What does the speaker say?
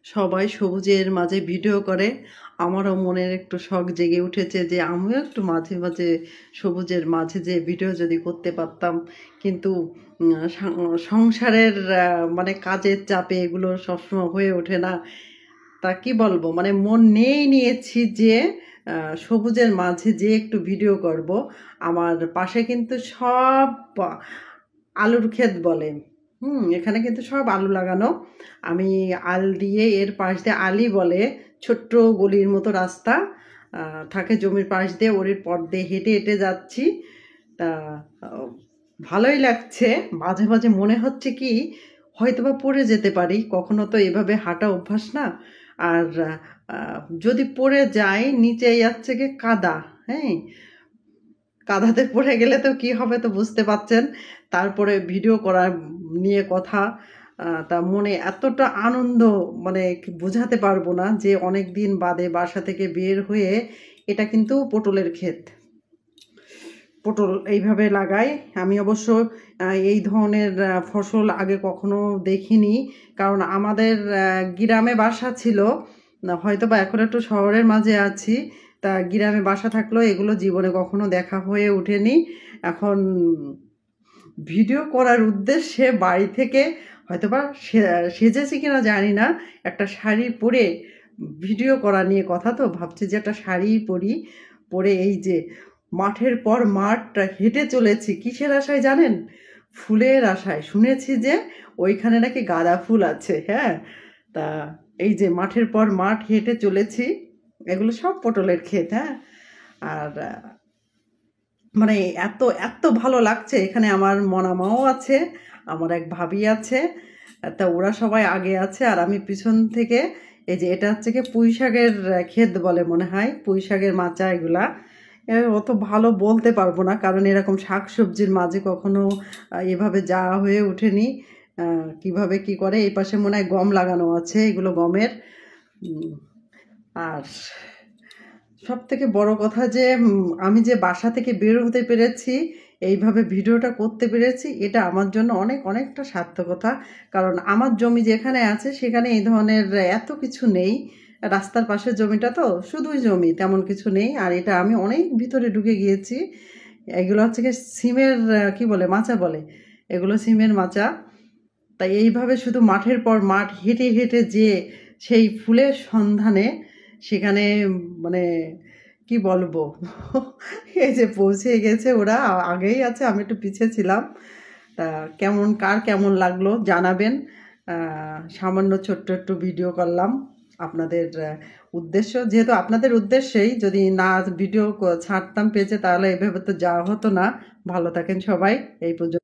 সবাই সবুজের মাঝে ভিডিও করে, আমারও মনের একটু শখ জেগে উঠেছে যে আমিও একটু মাঝে মাঝে সবুজের মাঝে যে ভিডিও যদি করতে পারতাম। কিন্তু সংসারের মানে কাজের চাপে এগুলো সবসময় হয়ে ওঠে না। তা কি বলবো, মানে মন নিয়েছি যে সবুজের মাঝে যে একটু ভিডিও করব। আমার পাশে কিন্তু সব আলুর ক্ষেত বলে, এখানে কিন্তু সব আলু লাগানো। আমি আল দিয়ে, এর পাশ দিয়ে আলি বলে, ছোট্ট গলির মতো রাস্তা থাকে জমির পাশ দিয়ে, ওর পথ দিয়ে হেঁটে হেঁটে যাচ্ছি। তা ভালোই লাগছে। মাঝে মাঝে মনে হচ্ছে কি হয়তোবা পড়ে যেতে পারি, কখনো তো এভাবে হাঁটা অভ্যাস না। আর যদি পড়ে যাই, নিচে যাচ্ছে কি কাদা, হ্যাঁ, কাদাতে পড়ে গেলে তো কি হবে তো বুঝতে পাচ্ছেন। তারপরে ভিডিও করা নিয়ে কথা, তা মনে এতটা আনন্দ, মানে বোঝাতে পারবো না যে অনেক দিন বাদে বাসা থেকে বের হয়ে। এটা কিন্তু পটলের ক্ষেত, পটল এইভাবে লাগাই। আমি অবশ্য এই ধরনের ফসল আগে কখনো দেখিনি, কারণ আমাদের গ্রামে বাসা ছিল, হয়তো বা এখন একটু শহরের মাঝে আছি। তা গ্রামে বাসা থাকলেও এগুলো জীবনে কখনো দেখা হয়ে ওঠেনি। এখন ভিডিও করার উদ্দেশ্যে বাড়ি থেকে হয়তোবা সেজেছি কিনা জানি না, একটা শাড়ি পরে ভিডিও করা নিয়ে কথা, তো ভাবছি যে একটা শাড়ি পরে এই যে মাঠের পর মাঠ হেঁটে চলেছি। কিসের আশায় জানেন? ফুলের আশায়। শুনেছি যে ওইখানে নাকি গাঁদা ফুল আছে, হ্যাঁ। তা এই যে মাঠের পর মাঠ হেঁটে চলেছি, এগুলো সব পটলের ক্ষেত, হ্যাঁ। আর মানে এত এত ভালো লাগছে। এখানে আমার মনামাও আছে, আমার এক ভাবি আছে। তা ওরা সবাই আগে আছে আর আমি পিছন থেকে। এই যে এটা হচ্ছে কি পুঁই শাকের ক্ষেত বলে মনে হয়, পুঁই শাকের মাচা এগুলা। অত ভালো বলতে পারবো না, কারণ এরকম শাক সবজির মাঝে কখনো এভাবে যাওয়া হয়ে ওঠেনি। কিভাবে কি করে। এই পাশে মনে হয় গম লাগানো আছে, এগুলো গমের। আর সব থেকে বড় কথা যে আমি যে বাসা থেকে বের হতে পেরেছি, এইভাবে ভিডিওটা করতে পেরেছি, এটা আমার জন্য অনেকটা সার্থকতা। কারণ আমার জমি যেখানে আছে সেখানে এই ধরনের এত কিছু নেই। রাস্তার পাশের জমিটা তো শুধুই জমি, তেমন কিছু নেই। আর এটা আমি অনেক ভিতরে ঢুকে গিয়েছি। এগুলো হচ্ছে কি সিমের কি বলে, মাচা বলে, এগুলো সিমের মাচা। তাই এইভাবে শুধু মাঠের পর মাঠ হেঁটে হেঁটে যে সেই ফুলের সন্ধানে সেখানে, মানে কি বলবো, এই যে পৌঁছে গেছে ওরা, আগেই আছে, আমি একটু পিছিয়ে ছিলাম। তা কার কেমন লাগলো জানাবেন। সামান্য ছোট্ট একটু ভিডিও করলাম আপনাদের উদ্দেশ্য, যেহেতু আপনাদের উদ্দেশ্যেই। যদি না ভিডিও ছাড়তাম পেজে, তাহলে এভাবে তো যাওয়া হতো না। ভালো থাকেন সবাই, এই পর্যন্ত।